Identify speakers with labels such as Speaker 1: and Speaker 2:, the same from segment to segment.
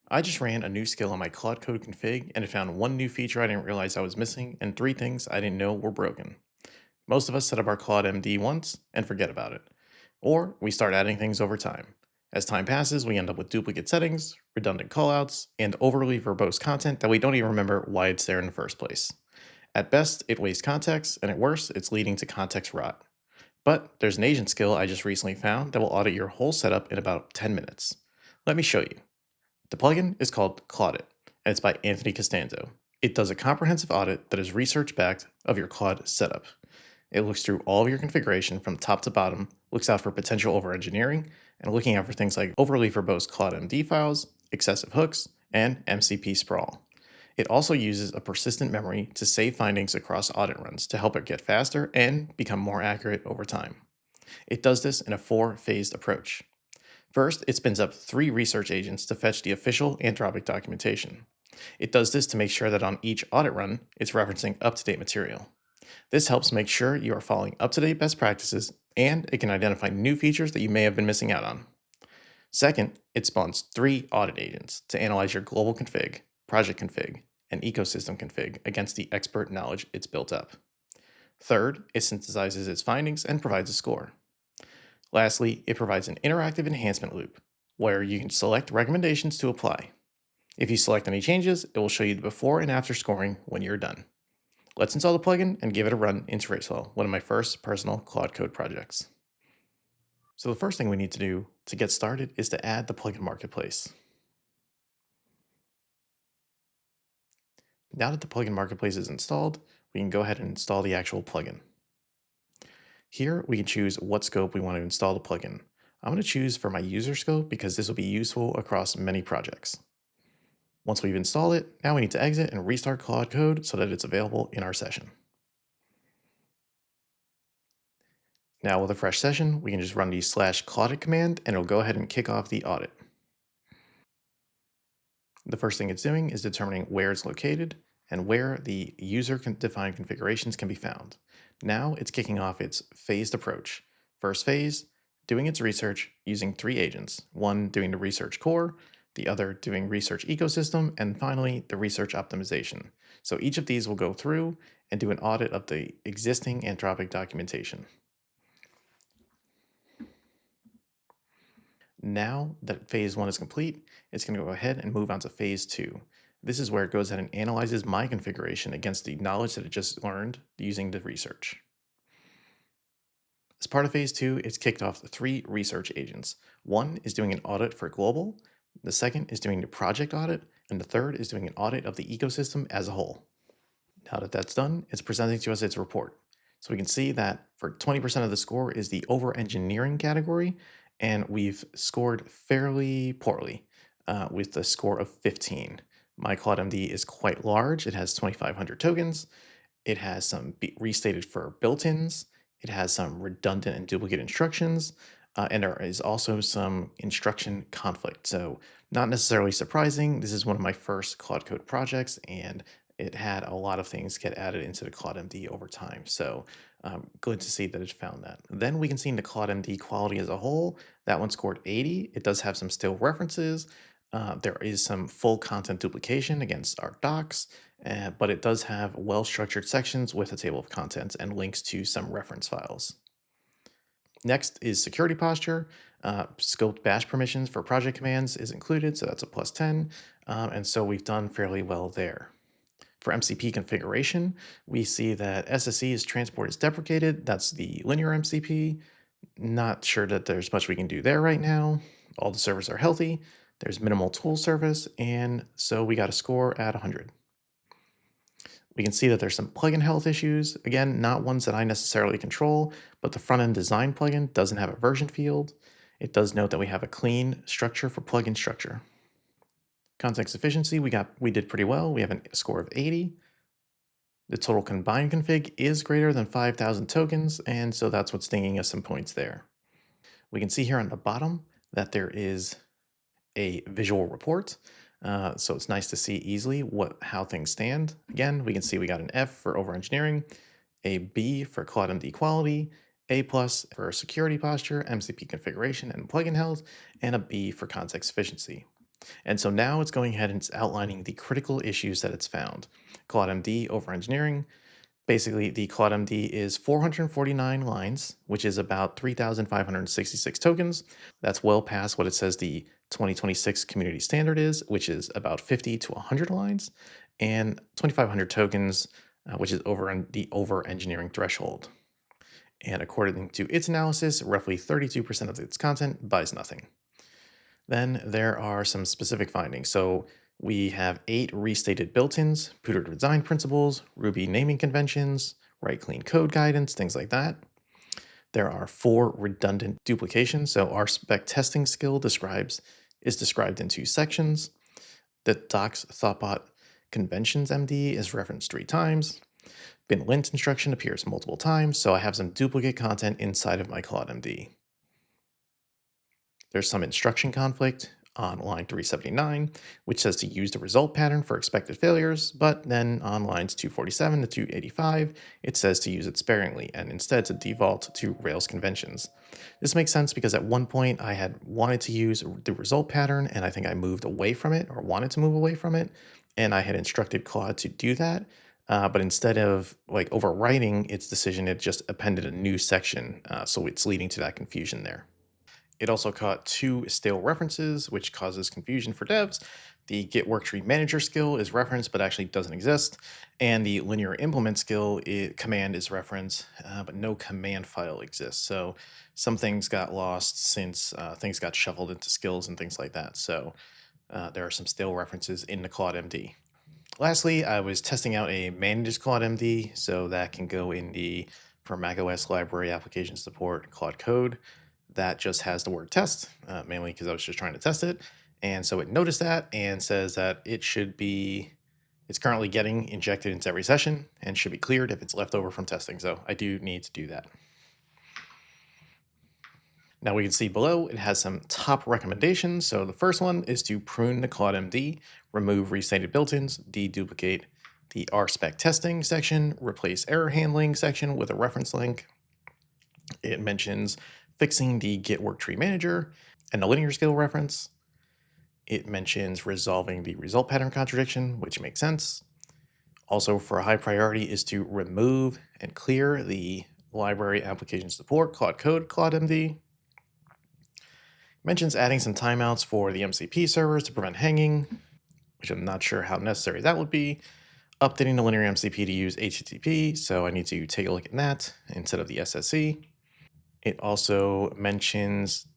Speaker 1: I just ran a new skill on my Claude Code config and it found one new feature I didn't realize I was missing and three things I didn't know were broken. Most of us set up our Claude.md once and forget about it. Or we start adding things over time. As time passes, we end up with duplicate settings, redundant callouts, and overly verbose content that we don't even remember why it's there in the first place. At best, it wastes context, and at worst, it's leading to context rot. But there's an agent skill I just recently found that will audit your whole setup in about 10 minutes. Let me show you. The plugin is called Claudit, and it's by Anthony Costanzo. It does a comprehensive audit that is research-backed of your Claude setup. It looks through all of your configuration from top to bottom, looks out for potential over-engineering, and looking out for things like overly verbose Claude.md files, excessive hooks, and MCP sprawl. It also uses a persistent memory to save findings across audit runs to help it get faster and become more accurate over time. It does this in a four-phased approach. First, it spins up three research agents to fetch the official Anthropic documentation. It does this to make sure that on each audit run, it's referencing up-to-date material. This helps make sure you are following up-to-date best practices, and it can identify new features that you may have been missing out on. Second, it spawns three audit agents to analyze your global config, project config, and ecosystem config against the expert knowledge it's built up. Third, it synthesizes its findings and provides a score. Lastly, it provides an interactive enhancement loop where you can select recommendations to apply. If you select any changes, it will show you the before and after scoring when you're done. Let's install the plugin and give it a run in Tracewell, one of my first personal Claude Code projects. So the first thing we need to do to get started is to add the plugin marketplace. Now that the plugin marketplace is installed, we can go ahead and install the actual plugin. Here we can choose what scope we want to install the plugin. I'm going to choose for my user scope because this will be useful across many projects. Once we've installed it, now we need to exit and restart Claude Code so that it's available in our session. Now with a fresh session, we can just run the /Claudit command and it'll go ahead and kick off the audit. The first thing it's doing is determining where it's located and where the user-defined configurations can be found. Now it's kicking off its phased approach. First phase, doing its research using three agents, one doing the research core, the other doing research ecosystem, and finally the research optimization. So each of these will go through and do an audit of the existing Anthropic documentation. Now that phase one is complete, it's going to go ahead and move on to phase two. This is where it goes ahead and analyzes my configuration against the knowledge that it just learned using the research. As part of phase two, it's kicked off the three research agents. One is doing an audit for global, the second is doing the project audit, and the third is doing an audit of the ecosystem as a whole. Now that that's done, it's presenting to us its report. So we can see that for 20% of the score is the over-engineering category, and we've scored fairly poorly with a score of 15. My CLAUDE.md is quite large. It has 2,500 tokens. It has some restated for built-ins. It has some redundant and duplicate instructions. And there is also some instruction conflict. So not necessarily surprising. This is one of my first Claude Code projects, and it had a lot of things get added into the CLAUDE.md over time. So good to see that it found that. Then we can see in the CLAUDE.md quality as a whole, that one scored 80. It does have some still references. There is some full content duplication against our docs, but it does have well-structured sections with a table of contents and links to some reference files. Next is security posture. Scoped bash permissions for project commands is included, so that's a +10. And so we've done fairly well there. For MCP configuration, we see that SSE is transport is deprecated. That's the linear MCP. Not sure that there's much we can do there right now. All the servers are healthy. There's minimal tool service, and so we got a score at 100. We can see that there's some plugin health issues. Again, not ones that I necessarily control, but the front-end design plugin doesn't have a version field. It does note that we have a clean structure for plugin structure. Context efficiency, we did pretty well. We have a score of 80. The total combined config is greater than 5,000 tokens, and so that's what's dinging us some points there. We can see here on the bottom that there is a visual report. So it's nice to see easily how things stand. Again, we can see we got an F for over-engineering, a B for CLAUDE.md quality, A+ for security posture, MCP configuration, and plugin health, and a B for context efficiency. And so now it's going ahead and it's outlining the critical issues that it's found. CLAUDE.md over engineering. Basically, the CLAUDE.md is 449 lines, which is about 3,566 tokens. That's well past what it says the 2026 community standard is, which is about 50 to 100 lines, and 2,500 tokens, which is the over engineering threshold. And according to its analysis, roughly 32% of its content buys nothing. Then there are some specific findings. So we have 8 restated built-ins, Pooter design principles, Ruby naming conventions, write clean code guidance, things like that. There are 4 redundant duplications. So our spec testing skill is described in 2 sections. The docs thoughtbot conventions MD is referenced 3 times. Bin lint instruction appears multiple times, so I have some duplicate content inside of my CLAUDE.md. There's some instruction conflict on line 379, which says to use the result pattern for expected failures, but then on lines 247 to 285, it says to use it sparingly and instead to default to Rails conventions. This makes sense because at one point I had wanted to use the result pattern and I think I moved away from it or wanted to move away from it, and I had instructed Claude to do that. But instead of like overwriting its decision, it just appended a new section. So it's leading to that confusion there. It also caught 2 stale references, which causes confusion for devs. The Git worktree manager skill is referenced, but actually doesn't exist. And the linear implement command is referenced, but no command file exists. So some things got lost since things got shuffled into skills and things like that. So there are some stale references in the CLAUDE.md. Lastly, I was testing out a managed CLAUDE.md, so that can go in the for macOS library application support Claude Code. That just has the word test, mainly because I was just trying to test it. And so it noticed that and says that it's currently getting injected into every session and should be cleared if it's left over from testing. So I do need to do that. Now we can see below it has some top recommendations. So the first one is to prune the CLAUDE.md, remove restated built-ins, deduplicate the RSpec testing section, replace error handling section with a reference link. It mentions fixing the Git worktree manager and the linear skill reference. It mentions resolving the result pattern contradiction, which makes sense. Also, for a high priority is to remove and clear the library application support Claude Code CLAUDE.md. Mentions adding some timeouts for the MCP servers to prevent hanging, which I'm not sure how necessary that would be. Updating the linear MCP to use HTTP, so I need to take a look at that instead of the SSE. It also mentions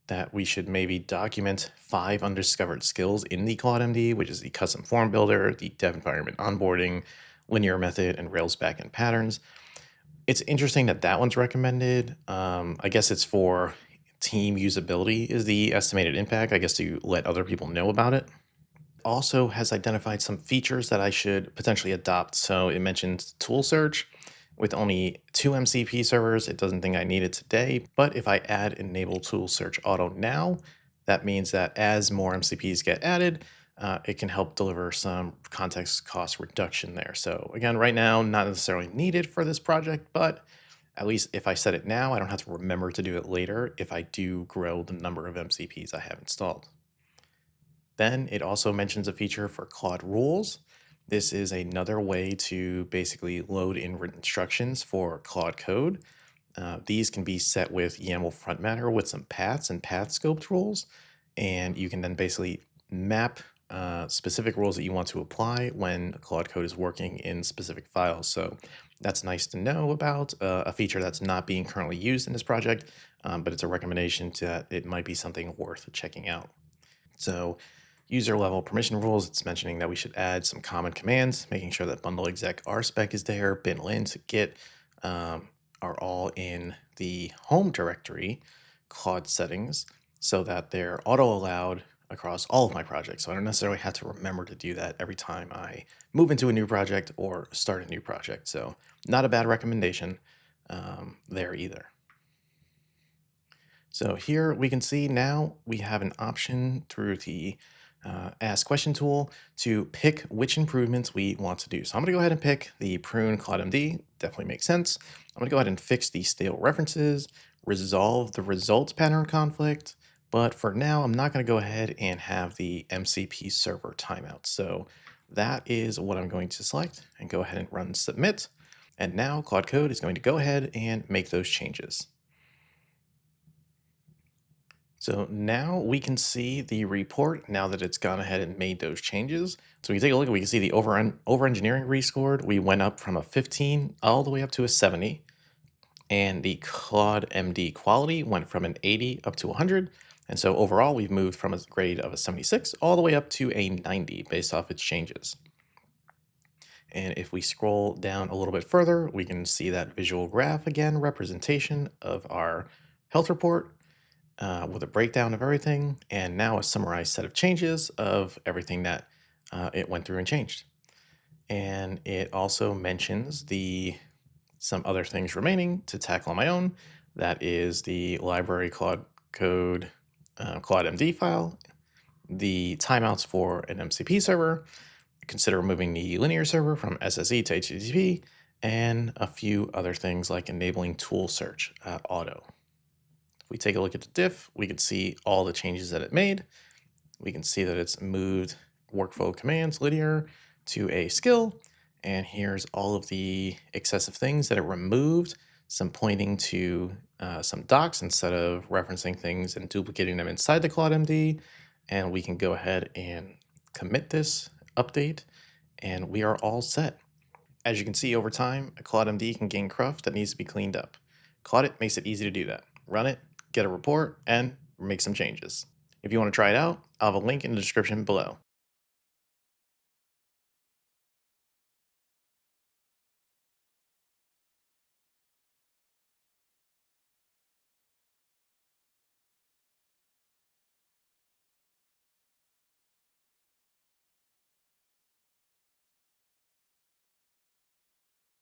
Speaker 1: that we should maybe document 5 undiscovered skills in the CLAUDE.md, which is the custom form builder, the dev environment onboarding, linear method, and Rails backend patterns. It's interesting that that one's recommended. I guess it's for team usability is the estimated impact, I guess, to let other people know about it. Also has identified some features that I should potentially adopt. So it mentions tool search. With only 2 MCP servers, it doesn't think I need it today, but if I add enable tool search auto now, that means that as more MCPs get added, it can help deliver some context cost reduction there. So again, right now, not necessarily needed for this project, but at least if I set it now, I don't have to remember to do it later if I do grow the number of MCPs I have installed. Then it also mentions a feature for Claude rules. This is another way to basically load in written instructions for Claude Code. These can be set with YAML front matter with some paths and path scoped rules. And you can then basically map specific rules that you want to apply when Claude Code is working in specific files. So that's nice to know about, a feature that's not being currently used in this project, but it's a recommendation that it might be something worth checking out. So user level permission rules, it's mentioning that we should add some common commands, making sure that bundle exec rspec is there, bin lint, git are all in the home directory Claude settings so that they're auto allowed across all of my projects. So I don't necessarily have to remember to do that every time I move into a new project or start a new project. So not a bad recommendation there either. So here we can see now we have an option through the Ask Question tool to pick which improvements we want to do. So I'm going to go ahead and pick the prune CLAUDE.md. Definitely makes sense. I'm going to go ahead and fix the stale references, resolve the results pattern conflict, But for now, I'm not going to go ahead and have the MCP server timeout. So that is what I'm going to select and go ahead and run submit. And now Claude Code is going to go ahead and make those changes. So now we can see the report now that it's gone ahead and made those changes. So we take a look, we can see the over engineering rescored. We went up from a 15 all the way up to a 70. And the Claude.md quality went from an 80 up to 100. And so overall, we've moved from a grade of a 76 all the way up to a 90 based off its changes. And if we scroll down a little bit further, we can see that visual graph again, representation of our health report with a breakdown of everything, and now a summarized set of changes of everything that it went through and changed. And it also mentions some other things remaining to tackle on my own. That is the library Claude Code Claude.md file, the timeouts for an MCP server, consider moving the linear server from SSE to HTTP, and a few other things like enabling tool search auto. If we take a look at the diff, we can see all the changes that it made. We can see that it's moved workflow commands linear to a skill. And here's all of the excessive things that it removed, some pointing to some docs instead of referencing things and duplicating them inside the Claude.md. And we can go ahead and commit this update, and we are all set. As you can see over time, a Claude.md can gain cruft that needs to be cleaned up. Claudit makes it easy to do that. Run it, get a report, and make some changes. If you want to try it out, I'll have a link in the description below.